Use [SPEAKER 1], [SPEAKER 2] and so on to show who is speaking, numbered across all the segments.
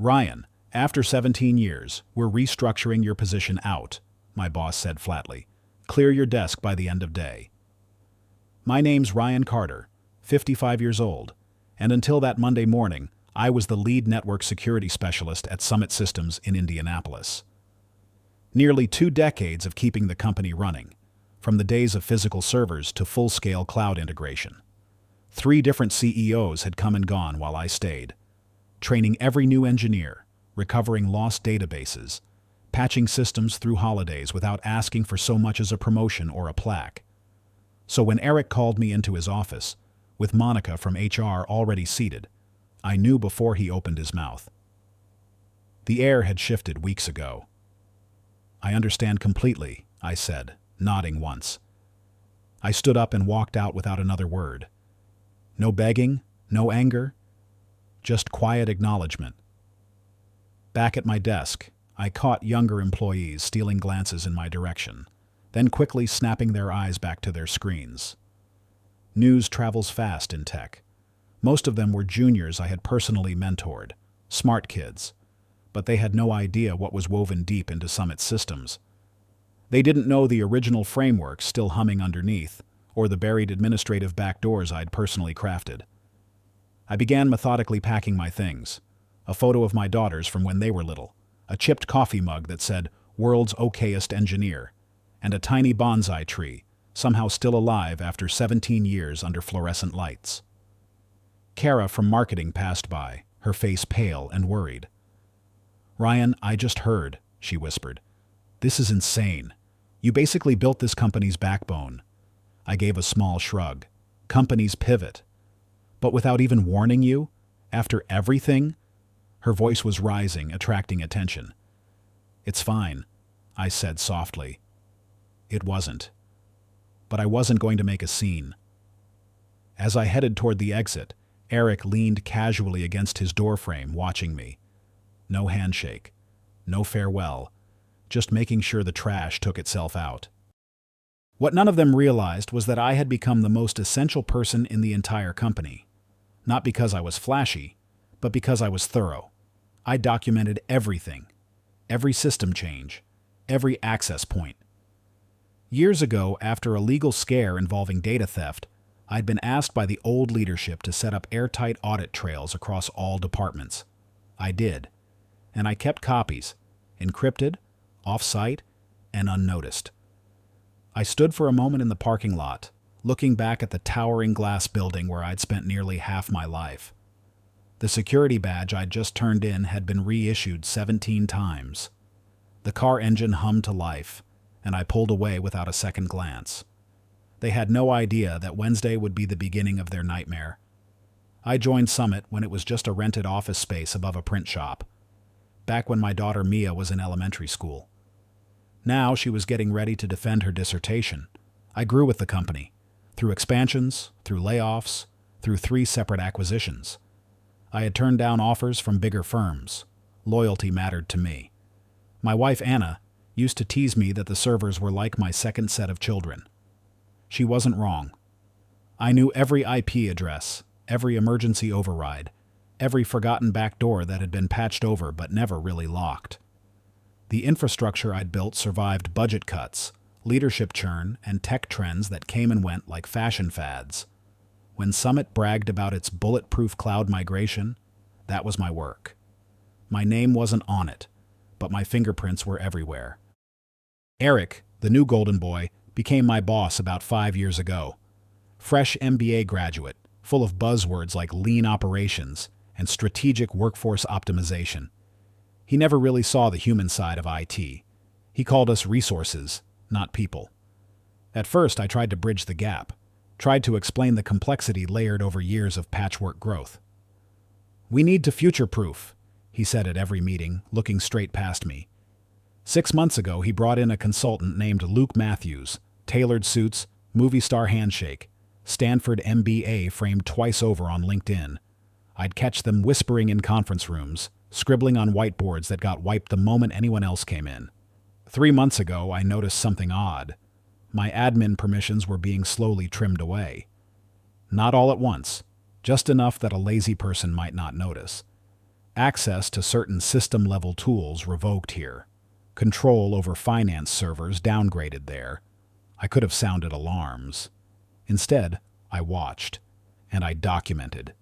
[SPEAKER 1] "Ryan, after 17 years, we're restructuring your position out," my boss said flatly. "Clear your desk by the end of day." My name's Ryan Carter, 55 years old, and until that Monday morning, I was the lead network security specialist at Summit Systems in Indianapolis. Nearly 2 decades of keeping the company running, from the days of physical servers to full-scale cloud integration. 3 different CEOs had come and gone while I stayed, training every new engineer, recovering lost databases, patching systems through holidays without asking for so much as a promotion or a plaque. So when Eric called me into his office, with Monica from HR already seated, I knew before he opened his mouth. The air had shifted weeks ago. "I understand completely," I said, nodding once. I stood up and walked out without another word. No begging, no anger, just quiet acknowledgement. Back at my desk, I caught younger employees stealing glances in my direction, then quickly snapping their eyes back to their screens. News travels fast in tech. Most of them were juniors I had personally mentored, smart kids, but they had no idea what was woven deep into Summit Systems. They didn't know the original framework still humming underneath, or the buried administrative backdoors I'd personally crafted. I began methodically packing my things, a photo of my daughters from when they were little, a chipped coffee mug that said, "World's Okayest Engineer," and a tiny bonsai tree, somehow still alive after 17 years under fluorescent lights. Kara from marketing passed by, her face pale and worried. "Ryan, I just heard," she whispered. "This is insane. You basically built this company's backbone." I gave a small shrug. "Companies pivot." "But without even warning you? After everything?" Her voice was rising, attracting attention. "It's fine," I said softly. It wasn't. But I wasn't going to make a scene. As I headed toward the exit, Eric leaned casually against his doorframe, watching me. No handshake, no farewell, just making sure the trash took itself out. What none of them realized was that I had become the most essential person in the entire company. Not because I was flashy, but because I was thorough. I documented everything, every system change, every access point. Years ago, after a legal scare involving data theft, I'd been asked by the old leadership to set up airtight audit trails across all departments. I did, and I kept copies, encrypted, off-site, and unnoticed. I stood for a moment in the parking lot, looking back at the towering glass building where I'd spent nearly half my life. The security badge I'd just turned in had been reissued 17 times. The car engine hummed to life, and I pulled away without a second glance. They had no idea that Wednesday would be the beginning of their nightmare. I joined Summit when it was just a rented office space above a print shop, back when my daughter Mia was in elementary school. Now she was getting ready to defend her dissertation. I grew with the company, through expansions, through layoffs, through 3 separate acquisitions. I had turned down offers from bigger firms. Loyalty mattered to me. My wife Anna used to tease me that the servers were like my second set of children. She wasn't wrong. I knew every IP address, every emergency override, every forgotten backdoor that had been patched over but never really locked. The infrastructure I'd built survived budget cuts, leadership churn, and tech trends that came and went like fashion fads. When Summit bragged about its bulletproof cloud migration, that was my work. My name wasn't on it, but my fingerprints were everywhere. Eric, the new golden boy, became my boss about 5 years ago. Fresh MBA graduate, full of buzzwords like lean operations and strategic workforce optimization. He never really saw the human side of IT. He called us resources, not people. At first, I tried to bridge the gap, tried to explain the complexity layered over years of patchwork growth. "We need to future-proof," he said at every meeting, looking straight past me. 6 months ago, he brought in a consultant named Luke Matthews, tailored suits, movie star handshake, Stanford MBA framed twice over on LinkedIn. I'd catch them whispering in conference rooms, scribbling on whiteboards that got wiped the moment anyone else came in. 3 months ago, I noticed something odd. My admin permissions were being slowly trimmed away. Not all at once, just enough that a lazy person might not notice. Access to certain system-level tools revoked here. Control over finance servers downgraded there. I could have sounded alarms. Instead, I watched, and I documented.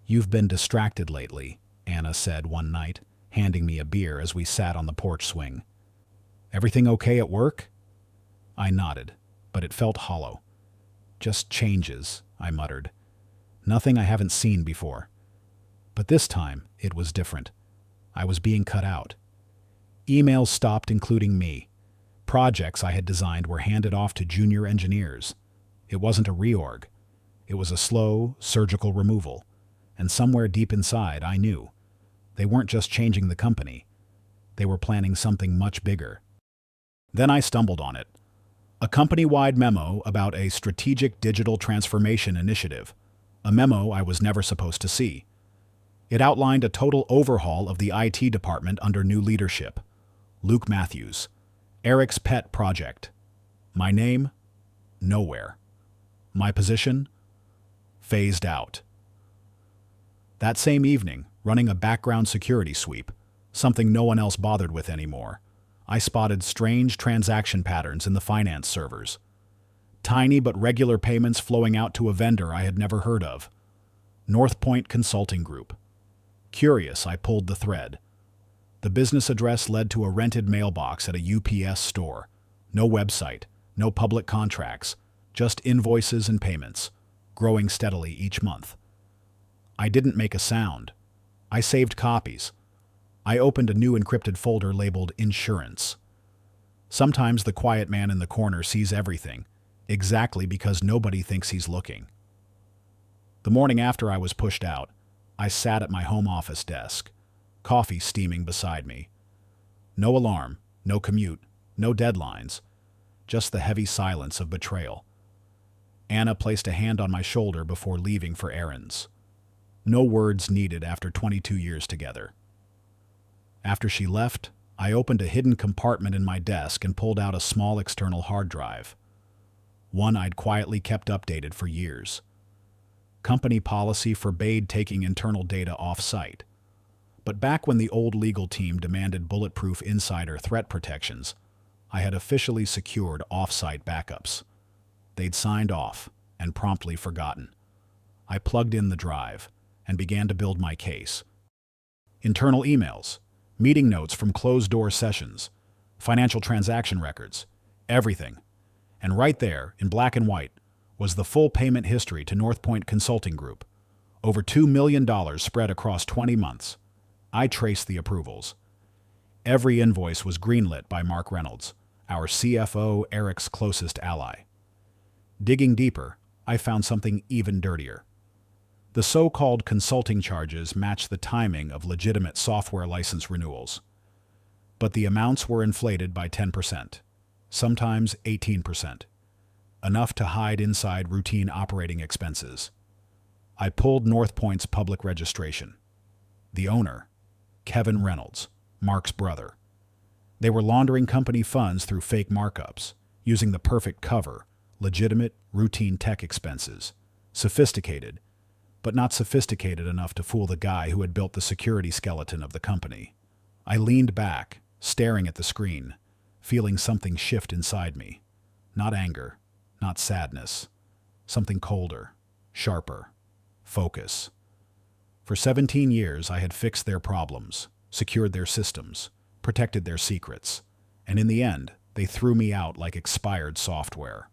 [SPEAKER 1] "You've been distracted lately," Anna said one night, handing me a beer as we sat on the porch swing. "Everything okay at work?" I nodded, but it felt hollow. "Just changes," I muttered. "Nothing I haven't seen before." But this time, it was different. I was being cut out. Emails stopped including me. Projects I had designed were handed off to junior engineers. It wasn't a reorg. It was a slow, surgical removal. And somewhere deep inside, I knew. They weren't just changing the company. They were planning something much bigger. Then I stumbled on it. A company-wide memo about a strategic digital transformation initiative. A memo I was never supposed to see. It outlined a total overhaul of the IT department under new leadership. Luke Matthews. Eric's pet project. My name? Nowhere. My position? Phased out. That same evening, running a background security sweep, something no one else bothered with anymore, I spotted strange transaction patterns in the finance servers. Tiny but regular payments flowing out to a vendor I had never heard of. North Point Consulting Group. Curious, I pulled the thread. The business address led to a rented mailbox at a UPS store. No website, no public contracts, just invoices and payments, growing steadily each month. I didn't make a sound. I saved copies. I opened a new encrypted folder labeled Insurance. Sometimes the quiet man in the corner sees everything, exactly because nobody thinks he's looking. The morning after I was pushed out, I sat at my home office desk, coffee steaming beside me. No alarm, no commute, no deadlines, just the heavy silence of betrayal. Anna placed a hand on my shoulder before leaving for errands. No words needed after 22 years together. After she left, I opened a hidden compartment in my desk and pulled out a small external hard drive. One I'd quietly kept updated for years. Company policy forbade taking internal data off-site. But back when the old legal team demanded bulletproof insider threat protections, I had officially secured off-site backups. They'd signed off and promptly forgotten. I plugged in the drive and began to build my case. Internal emails, meeting notes from closed-door sessions, financial transaction records, everything. And right there, in black and white, was the full payment history to North Point Consulting Group. Over $2 million spread across 20 months. I traced the approvals. Every invoice was greenlit by Mark Reynolds, our CFO, Eric's closest ally. Digging deeper, I found something even dirtier. The so-called consulting charges matched the timing of legitimate software license renewals. But the amounts were inflated by 10%, sometimes 18%, enough to hide inside routine operating expenses. I pulled North Point's public registration. The owner, Kevin Reynolds, Mark's brother. They were laundering company funds through fake markups, using the perfect cover, legitimate, routine tech expenses, sophisticated, but not sophisticated enough to fool the guy who had built the security skeleton of the company. I leaned back, staring at the screen, feeling something shift inside me. Not anger, not sadness. Something colder, sharper. Focus. For 17 years, I had fixed their problems, secured their systems, protected their secrets, and in the end, they threw me out like expired software.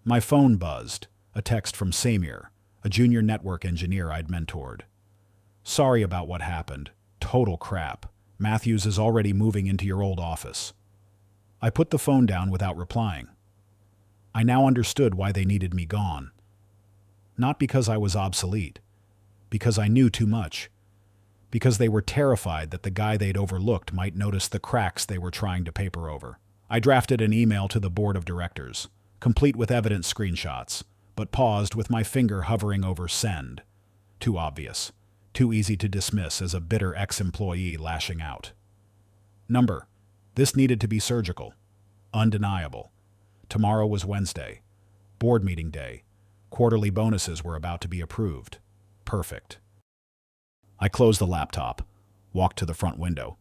[SPEAKER 1] My phone buzzed, a text from Samir, a junior network engineer I'd mentored. "Sorry about what happened. Total crap. Matthews is already moving into your old office." I put the phone down without replying. I now understood why they needed me gone. Not because I was obsolete, because I knew too much, because they were terrified that the guy they'd overlooked might notice the cracks they were trying to paper over. I drafted an email to the board of directors, complete with evidence screenshots, but paused with my finger hovering over send. Too obvious, too easy to dismiss as a bitter ex-employee lashing out. Number: this needed to be surgical, undeniable. Tomorrow was Wednesday, board meeting day. Quarterly bonuses were about to be approved. Perfect. I closed the laptop, walked to the front window,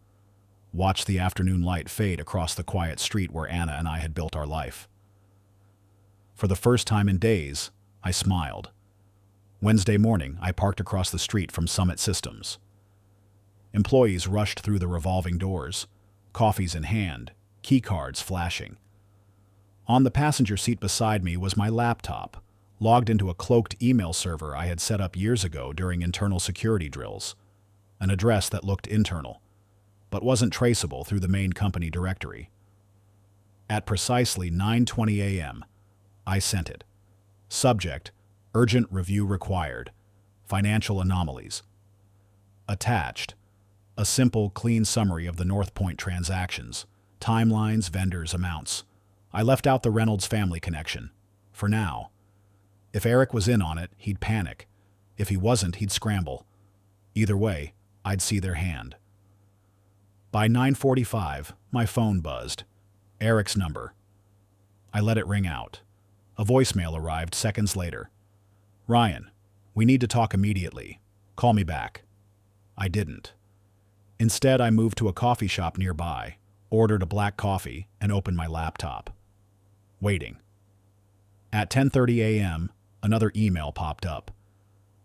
[SPEAKER 1] watched the afternoon light fade across the quiet street where Anna and I had built our life. For the first time in days, I smiled. Wednesday morning, I parked across the street from Summit Systems. Employees rushed through the revolving doors, coffees in hand, key cards flashing. On the passenger seat beside me was my laptop, logged into a cloaked email server I had set up years ago during internal security drills, an address that looked internal, but wasn't traceable through the main company directory. At precisely 9:20 a.m., I sent it. Subject: Urgent review required. Financial anomalies. Attached: a simple, clean summary of the North Point transactions, timelines, vendors, amounts. I left out the Reynolds family connection. For now. If Eric was in on it, he'd panic. If he wasn't, he'd scramble. Either way, I'd see their hand. By 9:45, my phone buzzed. Eric's number. I let it ring out. A voicemail arrived seconds later. "Ryan, we need to talk immediately. Call me back." I didn't. Instead, I moved to a coffee shop nearby, ordered a black coffee, and opened my laptop. Waiting. At 10:30 a.m., another email popped up.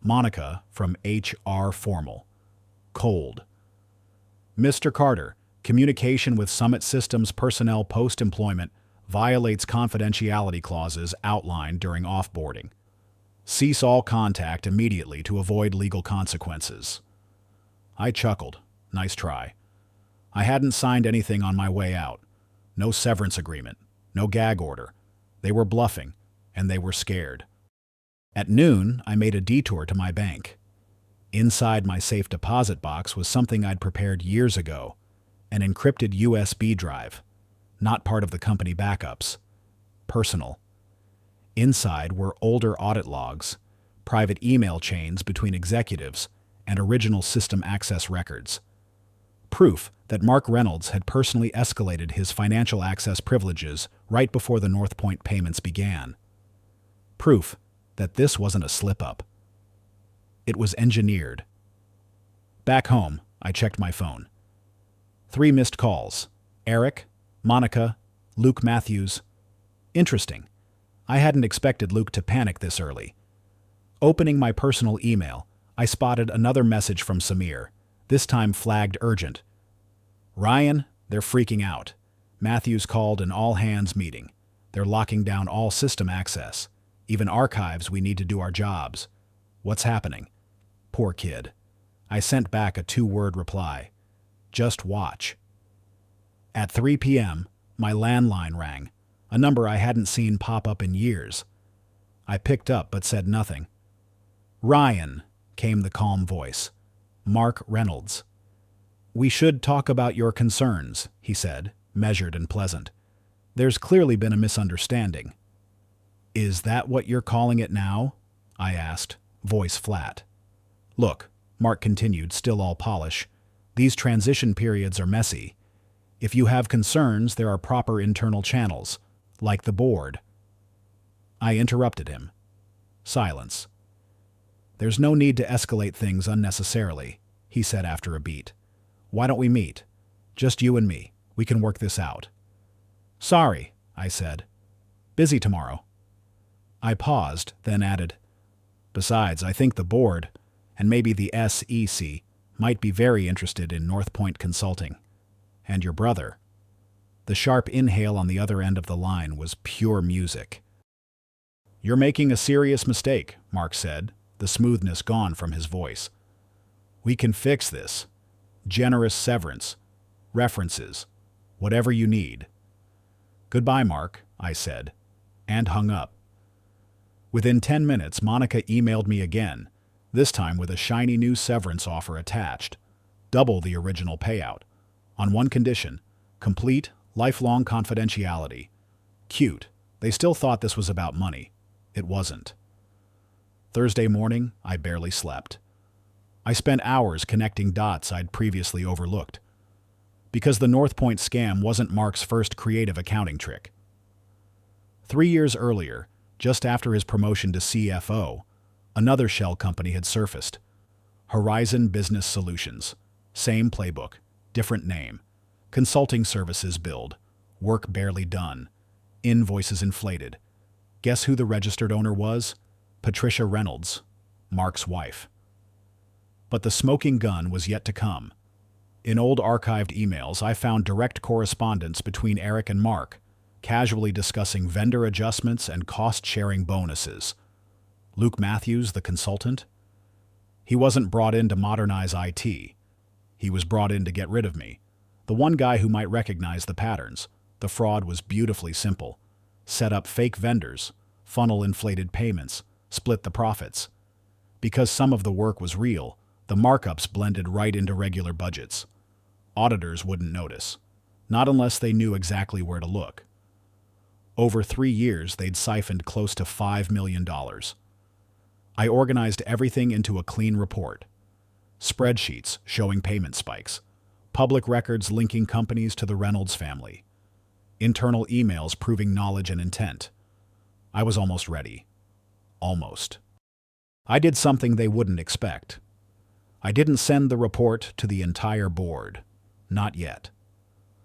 [SPEAKER 1] Monica from HR Formal. Cold. Mr. Carter, communication with Summit Systems personnel post-employment violates confidentiality clauses outlined during offboarding. Cease all contact immediately to avoid legal consequences. I chuckled. Nice try. I hadn't signed anything on my way out. No severance agreement. No gag order. They were bluffing, and they were scared. At noon, I made a detour to my bank. Inside my safe deposit box was something I'd prepared years ago, an encrypted USB drive, not part of the company backups. Personal. Inside were older audit logs, private email chains between executives, and original system access records. Proof that Mark Reynolds had personally escalated his financial access privileges right before the North Point payments began. Proof that this wasn't a slip-up. It was engineered. Back home, I checked my phone. 3 missed calls. Eric, Monica, Luke Matthews. Interesting. I hadn't expected Luke to panic this early. Opening my personal email, I spotted another message from Samir, this time flagged urgent. "Ryan, they're freaking out. Matthews called an all-hands meeting. They're locking down all system access. Even archives we need to do our jobs. What's happening?" Poor kid. I sent back a 2-word reply. Just watch. At 3 p.m., my landline rang, a number I hadn't seen pop up in years. I picked up but said nothing. "Ryan," came the calm voice. "Mark Reynolds." "We should talk about your concerns," he said, measured and pleasant. "There's clearly been a misunderstanding." "Is that what you're calling it now?" I asked, voice flat. "Look," Mark continued, still all polish, "these transition periods are messy. If you have concerns, there are proper internal channels, like the board." I interrupted him. Silence. "There's no need to escalate things unnecessarily," he said after a beat. "Why don't we meet? Just you and me. We can work this out." "Sorry," I said. "Busy tomorrow." I paused, then added, "Besides, I think the board, and maybe the SEC, might be very interested in North Point Consulting. And your brother." The sharp inhale on the other end of the line was pure music. "You're making a serious mistake," Mark said, the smoothness gone from his voice. "We can fix this. Generous severance. References. Whatever you need." "Goodbye, Mark," I said, and hung up. Within 10 minutes, Monica emailed me again, this time with a shiny new severance offer attached. Double the original payout. On one condition: complete, lifelong confidentiality. Cute. They still thought this was about money. It wasn't. Thursday morning, I barely slept. I spent hours connecting dots I'd previously overlooked. Because the North Point scam wasn't Mark's first creative accounting trick. 3 years earlier, just after his promotion to CFO, another shell company had surfaced. Horizon Business Solutions. Same playbook, different name. Consulting services billed. Work barely done. Invoices inflated. Guess who the registered owner was? Patricia Reynolds, Mark's wife. But the smoking gun was yet to come. In old archived emails, I found direct correspondence between Eric and Mark, casually discussing vendor adjustments and cost-sharing bonuses. Luke Matthews, the consultant? He wasn't brought in to modernize IT. He was brought in to get rid of me. The one guy who might recognize the patterns. The fraud was beautifully simple. Set up fake vendors, funnel inflated payments, split the profits. Because some of the work was real, the markups blended right into regular budgets. Auditors wouldn't notice. Not unless they knew exactly where to look. Over 3 years, they'd siphoned close to $5 million. I organized everything into a clean report. Spreadsheets showing payment spikes. Public records linking companies to the Reynolds family. Internal emails proving knowledge and intent. I was almost ready. Almost. I did something they wouldn't expect. I didn't send the report to the entire board. Not yet.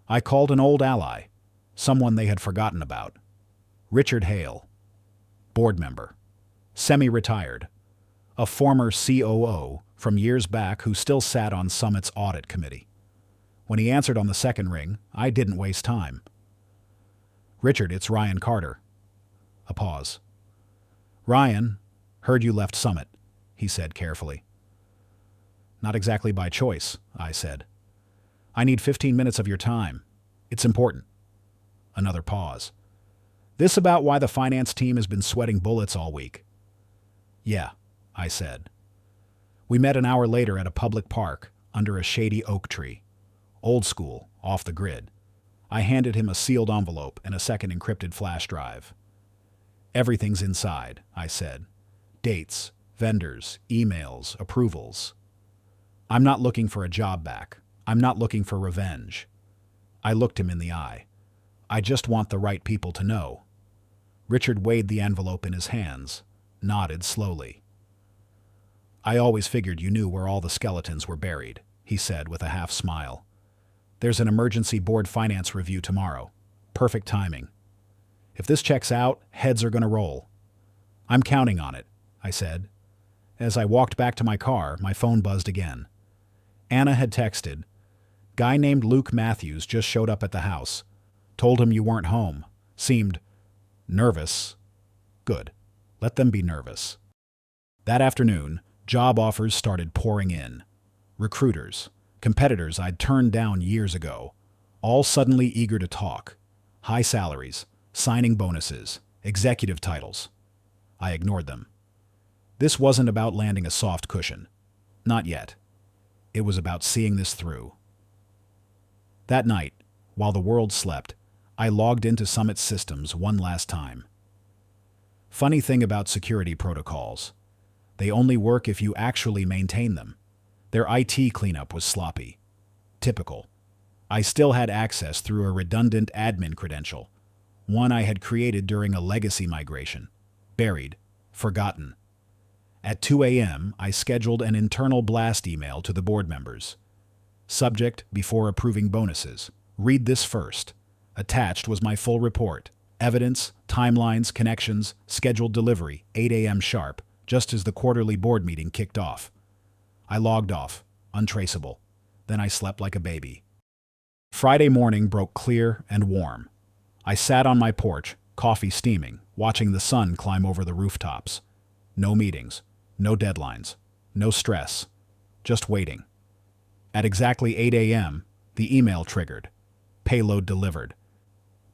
[SPEAKER 1] I called an old ally, someone they had forgotten about. Richard Hale. Board member. Semi-retired. A former COO from years back who still sat on Summit's audit committee. When he answered on the second ring, I didn't waste time. "Richard, it's Ryan Carter." A pause. "Ryan, heard you left Summit," he said carefully. "Not exactly by choice," I said. "I need 15 minutes of your time. It's important." Another pause. "This about why the finance team has been sweating bullets all week?" "Yeah," I said. We met an hour later at a public park under a shady oak tree. Old school, off the grid. I handed him a sealed envelope and a second encrypted flash drive. "Everything's inside," I said. "Dates, vendors, emails, approvals. I'm not looking for a job back. I'm not looking for revenge." I looked him in the eye. "I just want the right people to know." Richard weighed the envelope in his hands, nodded slowly. "I always figured you knew where all the skeletons were buried," he said with a half smile. "There's an emergency board finance review tomorrow. Perfect timing. If this checks out, heads are going to roll." "I'm counting on it," I said. As I walked back to my car, my phone buzzed again. Anna had texted, "Guy named Luke Matthews just showed up at the house. Told him you weren't home. Seemed nervous." Good. Let them be nervous. That afternoon, job offers started pouring in. Recruiters, competitors I'd turned down years ago, all suddenly eager to talk. High salaries, signing bonuses, executive titles. I ignored them. This wasn't about landing a soft cushion. Not yet. It was about seeing this through. That night, while the world slept, I logged into Summit's systems one last time. Funny thing about security protocols. They only work if you actually maintain them. Their IT cleanup was sloppy. Typical. I still had access through a redundant admin credential, one I had created during a legacy migration. Buried. Forgotten. At 2 a.m., I scheduled an internal blast email to the board members. Subject, before approving bonuses. Read this first. Attached was my full report. Evidence, timelines, connections, scheduled delivery, 8 a.m. sharp, just as the quarterly board meeting kicked off. I logged off, untraceable. Then I slept like a baby. Friday morning broke clear and warm. I sat on my porch, coffee steaming, watching the sun climb over the rooftops. No meetings, no deadlines, no stress, just waiting. At exactly 8 a.m., the email triggered. Payload delivered.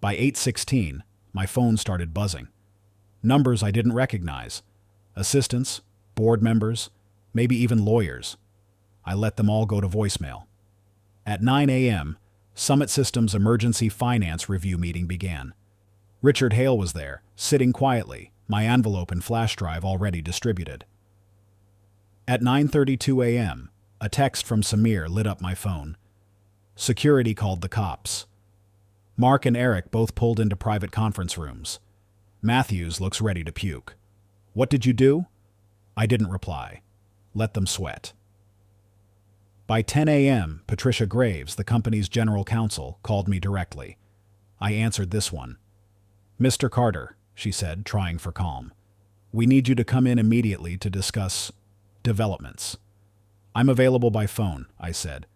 [SPEAKER 1] By 8:16, my phone started buzzing. Numbers I didn't recognize. Assistants, board members, maybe even lawyers. I let them all go to voicemail. At 9 a.m., Summit Systems Emergency Finance Review meeting began. Richard Hale was there, sitting quietly, my envelope and flash drive already distributed. At 9:32 a.m., a text from Samir lit up my phone. Security called the cops. Mark and Eric both pulled into private conference rooms. Matthews looks ready to puke. "What did you do?" I didn't reply. Let them sweat. By 10 a.m., Patricia Graves, the company's general counsel, called me directly. I answered this one. "Mr. Carter," she said, trying for calm, "we need you to come in immediately to discuss developments." "I'm available by phone," I said.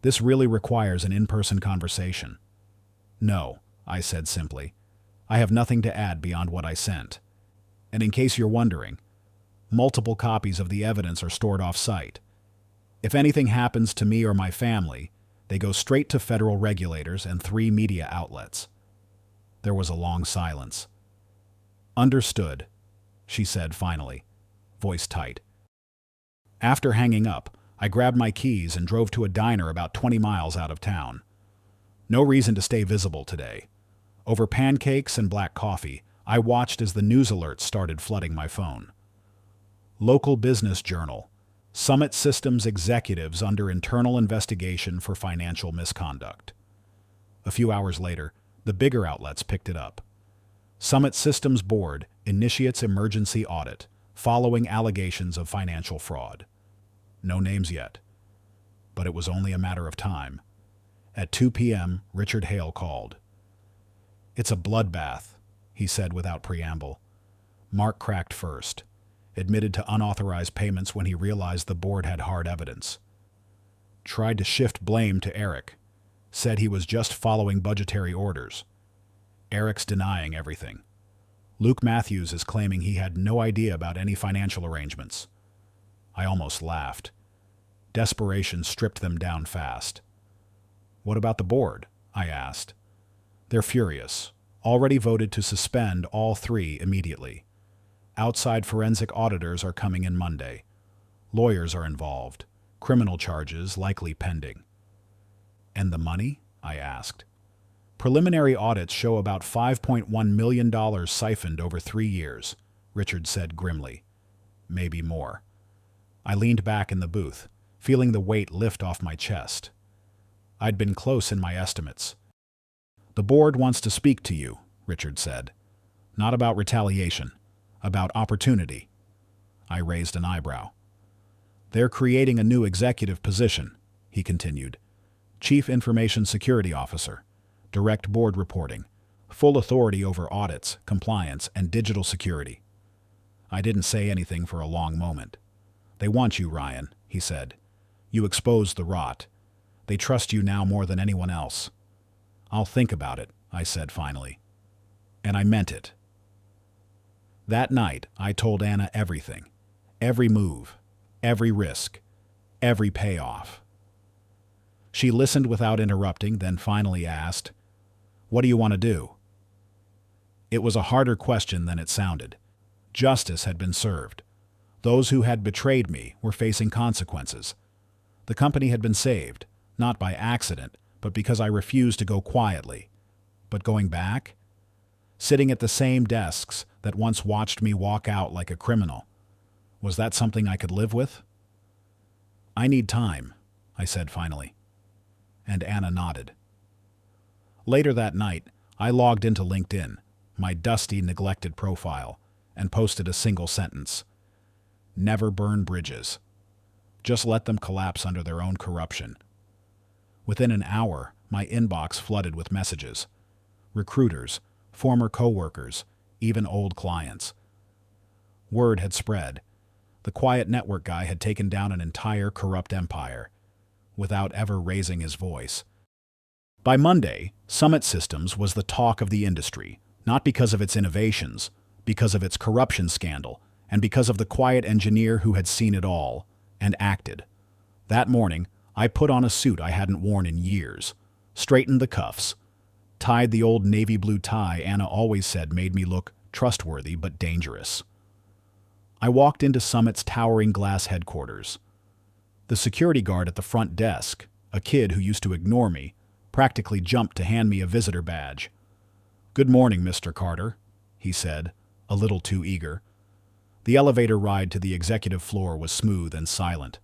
[SPEAKER 1] "This really requires an in-person conversation." "No," I said simply. "I have nothing to add beyond what I sent. And in case you're wondering, multiple copies of the evidence are stored off-site. If anything happens to me or my family, they go straight to federal regulators and 3 media outlets." There was a long silence. "Understood," she said finally, voice tight. After hanging up, I grabbed my keys and drove to a diner about 20 miles out of town. No reason to stay visible today. Over pancakes and black coffee, I watched as the news alerts started flooding my phone. Local Business Journal. Summit Systems executives under internal investigation for financial misconduct. A few hours later, the bigger outlets picked it up. Summit Systems Board initiates emergency audit following allegations of financial fraud. No names yet. But it was only a matter of time. At 2 p.m., Richard Hale called. "It's a bloodbath," he said without preamble. Mark cracked first, admitted to unauthorized payments when he realized the board had hard evidence. Tried to shift blame to Eric, said he was just following budgetary orders. Eric's denying everything. Luke Matthews is claiming he had no idea about any financial arrangements. I almost laughed. Desperation stripped them down fast. "What about the board?" I asked. "They're furious. Already voted to suspend all 3 immediately. Outside forensic auditors are coming in Monday. Lawyers are involved. Criminal charges likely pending." "And the money?" I asked. "Preliminary audits show about $5.1 million siphoned over 3 years, Richard said grimly. "Maybe more." I leaned back in the booth, feeling the weight lift off my chest. I'd been close in my estimates. "The board wants to speak to you," Richard said. "Not about retaliation, about opportunity." I raised an eyebrow. "They're creating a new executive position," he continued. "Chief Information Security Officer, direct board reporting, full authority over audits, compliance, and digital security." I didn't say anything for a long moment. "They want you, Ryan," he said. "You exposed the rot. They trust you now more than anyone else." "I'll think about it," I said finally. And I meant it. That night, I told Anna everything. Every move, every risk, every payoff. She listened without interrupting, then finally asked, "What do you want to do?" It was a harder question than it sounded. Justice had been served. Those who had betrayed me were facing consequences. The company had been saved, not by accident, but because I refused to go quietly. But going back? Sitting at the same desks that once watched me walk out like a criminal. Was that something I could live with? "I need time," I said finally. And Anna nodded. Later that night, I logged into LinkedIn, my dusty, neglected profile, and posted a single sentence. "Never burn bridges. Just let them collapse under their own corruption." Within an hour, my inbox flooded with messages. Recruiters, former coworkers, even old clients. Word had spread. The quiet network guy had taken down an entire corrupt empire, without ever raising his voice. By Monday, Summit Systems was the talk of the industry, not because of its innovations, because of its corruption scandal, and because of the quiet engineer who had seen it all, and acted. That morning, I put on a suit I hadn't worn in years, straightened the cuffs, tied the old navy blue tie Anna always said made me look trustworthy but dangerous. I walked into Summit's towering glass headquarters. The security guard at the front desk, a kid who used to ignore me, practically jumped to hand me a visitor badge. "Good morning, Mr. Carter," he said, a little too eager. The elevator ride to the executive floor was smooth and silent.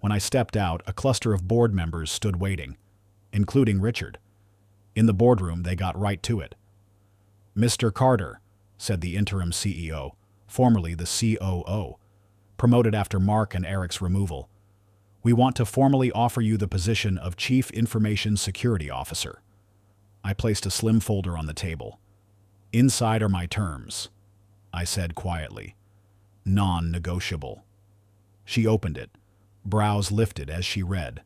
[SPEAKER 1] When I stepped out, a cluster of board members stood waiting, including Richard. In the boardroom, they got right to it. "Mr. Carter," said the interim CEO, formerly the COO, promoted after Mark and Eric's removal, We want to formally offer you the position of Chief Information Security Officer. I placed a slim folder on the table. Inside are my terms, I said quietly. Non-negotiable. She opened it, brows lifted as she read.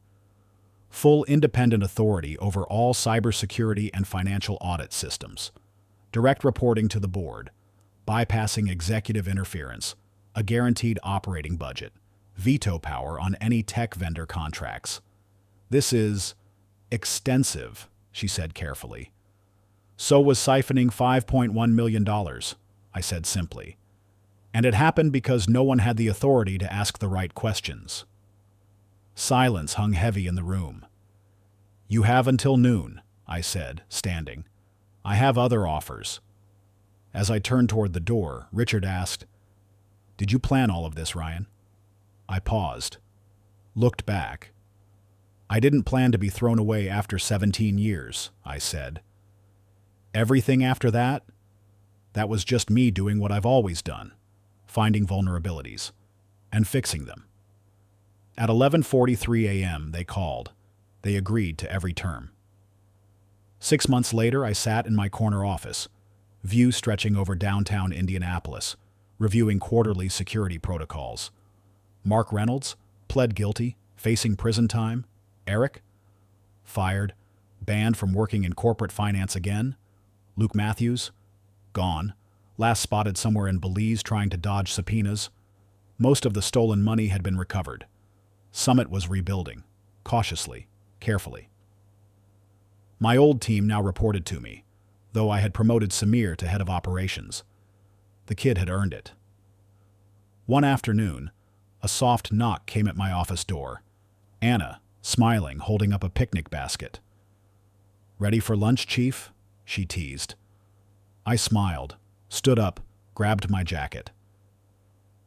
[SPEAKER 1] Full independent authority over all cybersecurity and financial audit systems. Direct reporting to the board. Bypassing executive interference. A guaranteed operating budget. Veto power on any tech vendor contracts. This is extensive, she said carefully. So was siphoning $5.1 million, I said simply. And it happened because no one had the authority to ask the right questions. Silence hung heavy in the room. You have until noon, I said, standing. I have other offers. As I turned toward the door, Richard asked, Did you plan all of this, Ryan? I paused, looked back. I didn't plan to be thrown away after 17 years, I said. Everything after that? That was just me doing what I've always done, finding vulnerabilities and fixing them. At 11:43 a.m., they called. They agreed to every term. 6 months later, I sat in my corner office, view stretching over downtown Indianapolis, reviewing quarterly security protocols. Mark Reynolds, pled guilty, facing prison time. Eric, fired, banned from working in corporate finance again. Luke Matthews, gone, last spotted somewhere in Belize trying to dodge subpoenas. Most of the stolen money had been recovered. Summit was rebuilding, cautiously, carefully. My old team now reported to me, though I had promoted Samir to head of operations. The kid had earned it. One afternoon, a soft knock came at my office door. Anna, smiling, holding up a picnic basket. Ready for lunch, Chief? She teased. I smiled, stood up, grabbed my jacket.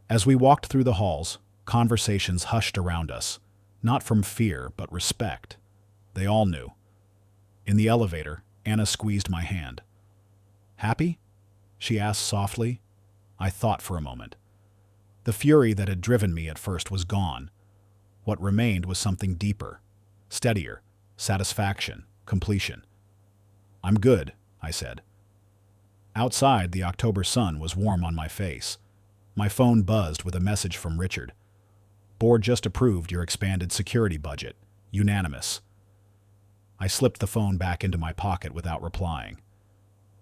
[SPEAKER 1] As we walked through the halls, conversations hushed around us, not from fear, but respect. They all knew. In the elevator, Anna squeezed my hand. Happy? She asked softly. I thought for a moment. The fury that had driven me at first was gone. What remained was something deeper, steadier, satisfaction, completion. I'm good, I said. Outside, the October sun was warm on my face. My phone buzzed with a message from Richard. Board just approved your expanded security budget. Unanimous. I slipped the phone back into my pocket without replying.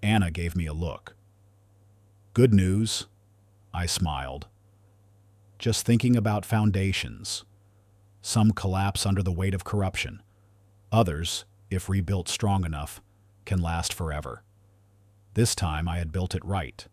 [SPEAKER 1] Anna gave me a look. Good news, I smiled. Just thinking about foundations. Some collapse under the weight of corruption. Others, if rebuilt strong enough, can last forever. This time I had built it right.